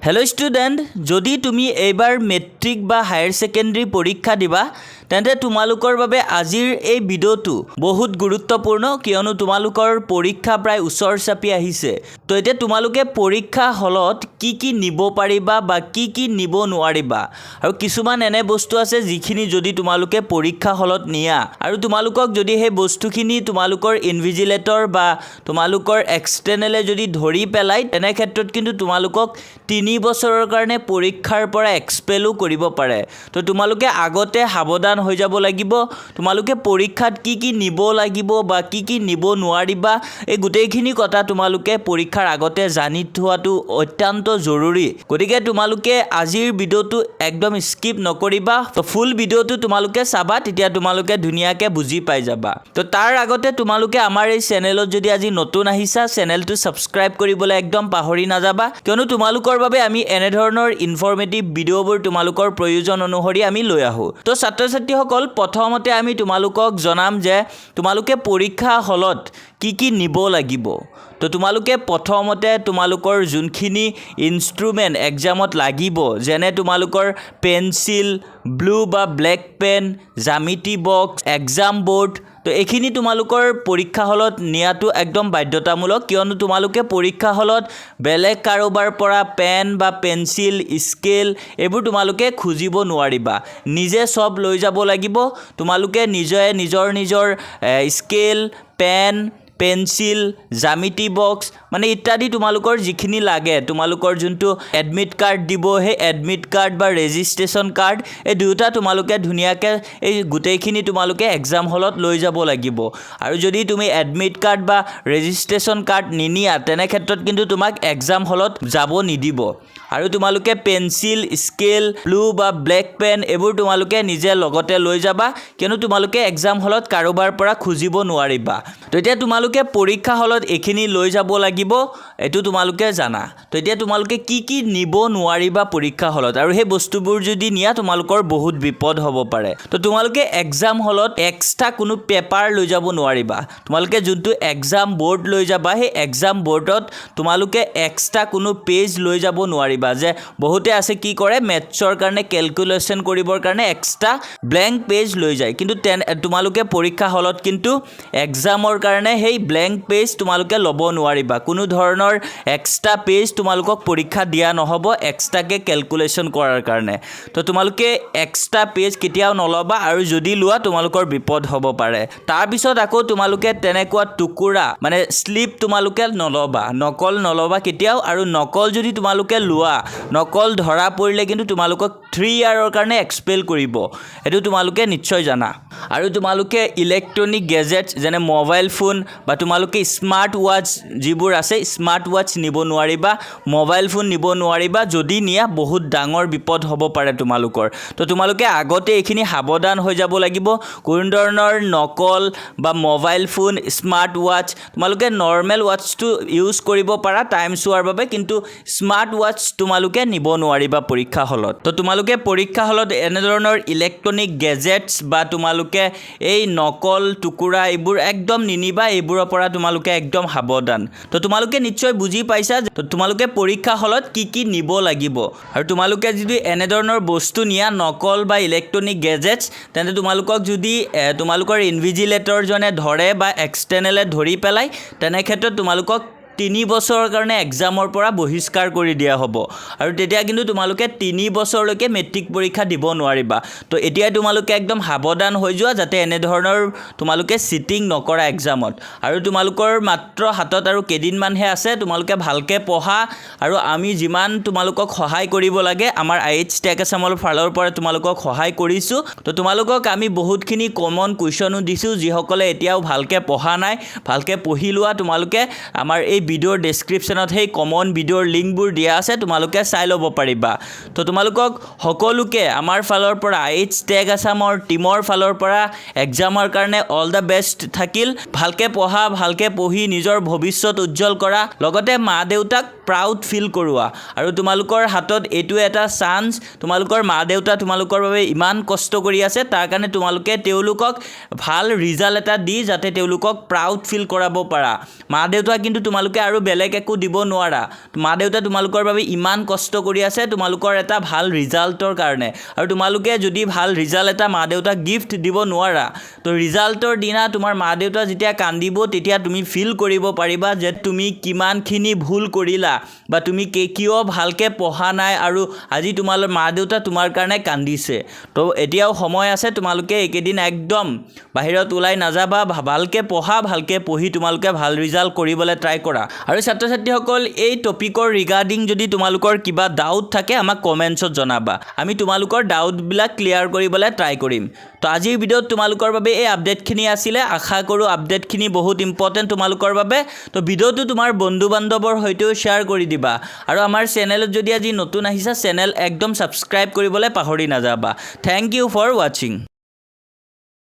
hello student যদি তুমি এইবাৰ মেট্ৰিক বা হায়াৰ সেকেন্ডাৰী পৰীক্ষা দিবা তেন্তে তোমালোকৰ বাবে আজিৰ এই ভিডিওটো বহুত গুৰুত্বপূৰ্ণ কিয়নো তোমালোকৰ পৰীক্ষা প্ৰায় ওচৰ চাপি আহিছে তো এতিয়া তোমালোকে পৰীক্ষা হলত কি নিব পাৰিবা বা কি নিব নোৱাৰিবা আৰু কিছুমান এনে বস্তু আছে যিখিনি যদি তোমালোকে পৰীক্ষা হলত নিয়া আৰু তোমালোকক যদি সেই বস্তুখিনি তোমালোকৰ ইনভিজিলেটৰ বা তোমালোকৰ এক্সটাৰ্নেলে যদি ধৰি পেলাই তেনে ক্ষেত্ৰত কিন্তু তোমালোকক 3 বছৰৰ কাৰণে পৰীক্ষাৰ পৰা এক্সপেলও কৰিব পাৰে তো তোমালোকে আগতে সাৱধান হৈ যাব লাগিব তোমালোকে পৰীক্ষাত কি নিব লাগিব বা কি নিব নোৱাৰিবা এই গোটেইখিনি কথা তোমালোকে পৰীক্ষাৰ আগতে জানি থোৱাটো অত্যন্ত জৰুৰী গতিকে তোমালোকে আজিৰ ভিডিওটো একদম স্কিপ নকৰিবা তো ফুল ভিডিওটো তোমালোকে চাবা তেতিয়া তোমালোকে ধুনিয়াকে বুজি পাই যাবা তো তাৰ আগতে তোমালোকে আমাৰ এই চেনেলত যদি আজি নতুন আহিছা চেনেলটো সাবস্ক্ৰাইব কৰিবলৈ একদম পাহৰি নাযাবা কিয়নো তোমালোকৰ বাবে আমি এনে ধৰণৰ ইনফৰমেটিভ ভিডিওবোৰ তোমালোকৰ প্ৰয়োজন অনুসৰি আমি লৈ আহো তো ছাত্ৰ-ছাত্ৰীসকল প্ৰথমতে আমি তোমালোকক জনাম যে তোমালোকে পৰীক্ষা হলত কি নিব লাগিব তো তোমালোকে প্ৰথমতে তোমালোকৰ যোনখিনি ইনস্ট্ৰুমেন্ট এক্সামত লাগিব যেনে তোমালোকৰ পেন্সিল ব্লু বা ব্ল্যাক পেন জ্যামিতি বক্স এক্সাম বোৰ্ড তো এইখিনি তোমালোকৰ পৰীক্ষা হলত নিয়াটো একদম বাধ্যতামূলক কিয়নো তোমালোকে পৰীক্ষা হলত বেলেগ কাৰোবাৰ পৰা পেন বা পেন্সিল স্কেল এইবোৰ তোমালোকে খুজিব নোৱাৰিবা নিজে সব লৈ যাব লাগিব তোমালোকে নিজৰ স্কেল পেন পেন্সিল জ্যামিতি বক্স মানে ইত্যাদি তোমালোকৰ যিখিনি লাগে তোমালোকৰ যোনটো এডমিট কাৰ্ড দিব হে এডমিট কাৰ্ড বা ৰেজিষ্ট্ৰেচন কাৰ্ড এই দুটা তোমালোকে ধুনিয়াকে এই গোটেইখিনি তোমালোকে এক্সাম হলত লৈ যাব লাগিব আৰু যদি তুমি এডমিট কাৰ্ড বা ৰেজিষ্ট্ৰেচন কাৰ্ড নিনিয়া তেনে ক্ষেত্ৰত কিন্তু তোমাক এক্সাম হলত যাব নিদিব আৰু তোমালোকে পেন্সিল স্কেল ব্লু বা ব্ল্যাক পেন এইবোৰ তোমালোকে নিজে লগতে লৈ যাবা কিয়নো তোমালোকে এক্সাম হলত কাৰোবাৰ পৰা খুজিব নোৱাৰিবা তো এতিয়া তোমালোকে পৰীক্ষা হলত এখিনি লৈ যাব লাগিব এটো তোমালোকে জানা তো এতিয়া তোমালোকে কি নিব নোৱাৰিবা পৰীক্ষা হলত আৰু সেই বস্তুবোৰ যদি নিয়া তোমালোকৰ বহুত বিপদ হ'ব পাৰে তো তোমালোকে এক্সাম হলত এক্সট্ৰা কোনো পেপাৰ লৈ যাব নোৱাৰিবা তোমালোকে যোনটো এক্সাম বোৰ্ড লৈ যাবা সেই এক্সাম বোৰ্ডত তোমালোকে এক্সট্ৰা কোনো পেজ লৈ যাব নোৱাৰিবা যে বহুতে আছে কি কৰে মেথছৰ কাৰণে ক্যালকুলেশন কৰিবৰ কাৰণে এক্সট্ৰা ব্ল্যাঙ্ক পেজ লৈ যায় কিন্তু তোমালোকে পৰীক্ষা হলত কিন্তু এক্সামৰ কাৰণে সেই ব্ল্যাঙ্ক পেজ তোমালোকে ল'ব নোৱাৰিবা কোনো ধৰণৰ এক্সট্ৰা পেজ তোমালোকক পৰীক্ষা দিয়া নহব এক্সট্ৰাকে ক্যালকুলেশন কৰাৰ কাৰণে তো তোমালোকে এক্সট্ৰা পেজ কেতিয়াও নলবা আৰু যদি লোৱা তোমালোকৰ বিপদ হ'ব পাৰে তাৰ পিছত আকৌ তোমালোকে তেনেকুৱা টুকুৰা মানে স্লিপ তোমালোকে নলবা নকল নলবা কেতিয়াও আৰু নকল যদি তোমালোকে লোৱা নকল ধৰা পৰিলে কিন্তু তোমালোকক 3 ইয়াৰৰ কাৰণে এক্সপেল কৰিব এটো তোমালোকে নিশ্চয় জানা আৰু তোমালোকে ইলেক্ট্ৰনিক গেজেটছ যেনে মোবাইল ফোন বা তোমালোকে স্মাৰ্ট ওৱাচ যিবোৰ আছে স্মাৰ্ট ওৱাচ নিব নোৱাৰিবা মোবাইল ফোন নিব নোৱাৰিবা যদি নিয়া বহুত ডাঙৰ বিপদ হ'ব পাৰে তোমালোকৰ তো তোমালোকে আগতে এইখিনি সাৱধান হৈ যাব লাগিব কোন ধৰণৰ নকল বা মোবাইল ফোন স্মাৰ্ট ওৱাচ তোমালোকে নৰ্মেল ওৱাচটো ইউজ কৰিব পাৰা টাইম চোৱাৰ বাবে কিন্তু স্মাৰ্ট ওৱাচ তোমালোকে নিব নোৱাৰিবা পৰীক্ষা হলত তো তোমালোকে পৰীক্ষা হলত এনে ধৰণৰ ইলেক্ট্ৰনিক গেজেটছ বা তোমালোকে এই নকল টুকুৰা এইবোৰ একদম নিনিবা এইবোৰৰ পৰা তোমালোকে একদম সাৱধান তো তোমালোকে নিশ্চয় বুজি পাইছা তো তোমালোকে পৰীক্ষা হলত কি নিব লাগিব আৰু তোমালোকে যদি এনে ধৰণৰ বস্তু নিয়া নকল বা ইলেক্ট্ৰনিক গেজেটছ তেন্তে তোমালোকক যদি তোমালোকৰ ইনভিজিলেটৰ জনে ধৰে বা এক্সটাৰ্নেলে ধৰি পেলাই তেনে ক্ষেত্ৰত তোমালোকক 3 বছৰৰ কাৰণে এক্সামৰ পৰা বহিষ্কাৰ কৰি দিয়া হ'ব আৰু তেতিয়া কিন্তু তোমালোকে 3 বছৰলৈকে মেট্ৰিক পৰীক্ষা দিব নোৱাৰিবা তো এতিয়া তোমালোকে একদম সাৱধান হৈ যোৱা যাতে এনে ধৰণৰ তোমালোকে চিটিং নকৰা এক্সামত আৰু তোমালোকৰ মাত্ৰ হাতত আৰু কেদিনমানহে আছে তোমালোকে ভালকে পঢ়া আৰু আমি যিমান তোমালোকক সহায় কৰিব লাগে আমাৰ আইএইচ টেক আসামৰ ফালৰ পৰা তোমালোকক সহায় কৰিছো তো তোমালোকক আমি বহুতখিনি কমন কুৱেশ্যনো দিছো যিসকলে এতিয়াও ভালকে পঢ়া নাই ভালকে পঢ়ি লোৱা তোমালোকে আমাৰ এই ভিডিওৰ ডেসক্ৰিপশনত সেই কমন ভিডিওৰ লিংকবোৰ দিয়া আছে তোমালোকে চাই ল'ব পাৰিবা তো তোমালোকক সকলোকে আমাৰ ফালৰ পৰা আইএইচ টেক আসামৰ টিমৰ ফালৰ পৰা এক্সামৰ কাৰণে অল দা বেষ্ট থাকিল ভালকে পঢ়া ভালকে পঢ়ি নিজৰ ভৱিষ্যত উজ্জ্বল কৰা লগতে মা দেউতাক প্ৰাউড ফিল কৰোৱা আৰু তোমালোকৰ হাতত এটো এটা চান্স তোমালোকৰ মা দেউতা তোমালোকৰ বাবে ইমান কষ্ট কৰি আছে তাৰ কাৰণে তোমালোকে তেওঁলোকক ভাল ৰিজাল্ট এটা দি যাতে তেওঁলোকক প্ৰাউড ফিল কৰাব পাৰা মা দেউতা কিন্তু তোমালোকে তোমালোকে আৰু বেলেগ একো দিব নোৱাৰা মা দেউতা তোমালোকৰ বাবে ইমান কষ্ট কৰি আছে তোমালোকৰ এটা ভাল ৰিজাল্টৰ কাৰণে আৰু তোমালোকে যদি ভাল ৰিজাল্ট এটা মা দেউতাক গিফ্ট দিব নোৱাৰা তো ৰিজাল্টৰ দিনা তোমাৰ মা দেউতা যেতিয়া কান্দিব তেতিয়া তুমি ফিল কৰিব পাৰিবা যে তুমি কিমানখিনি ভুল কৰিলা বা তুমি কিয় ভালকৈ পঢ়া নাই আৰু আজি তোমালোকৰ মা দেউতা তোমাৰ কাৰণে কান্দিছে তো এতিয়াও সময় আছে তোমালোকে এইকেইদিন একদম বাহিৰত ওলাই নাযাবা ভালকৈ পঢ়া ভালকৈ পঢ়ি তোমালোকে ভাল ৰিজাল্ট কৰিবলৈ ট্ৰাই কৰা আৰু ছাত্ৰ ছাত্ৰীসকল এই টপিকৰ ৰিগাৰ্ডিং যদি তোমালোকৰ কিবা ডাউট থাকে আমাক কমেণ্টছত জনাবা আমি তোমালোকৰ ডাউটবিলাক ক্লিয়াৰ কৰিবলৈ ট্ৰাই কৰিম তো আজিৰ ভিডিঅ'ত তোমালোকৰ বাবে এই আপডেটখিনি আছিলে আশা কৰোঁ আপডেটখিনি বহুত ইম্পৰ্টেণ্ট তোমালোকৰ বাবে তো ভিডিঅ'টো তোমাৰ বন্ধু বান্ধৱৰ সৈতেও শ্বেয়াৰ কৰি দিবা আৰু আমাৰ চেনেলত যদি আজি নতুন আহিছা চেনেল একদম ছাবস্ক্ৰাইব কৰিবলৈ পাহৰি নাযাবা থেংক ইউ ফৰ ৱাচিং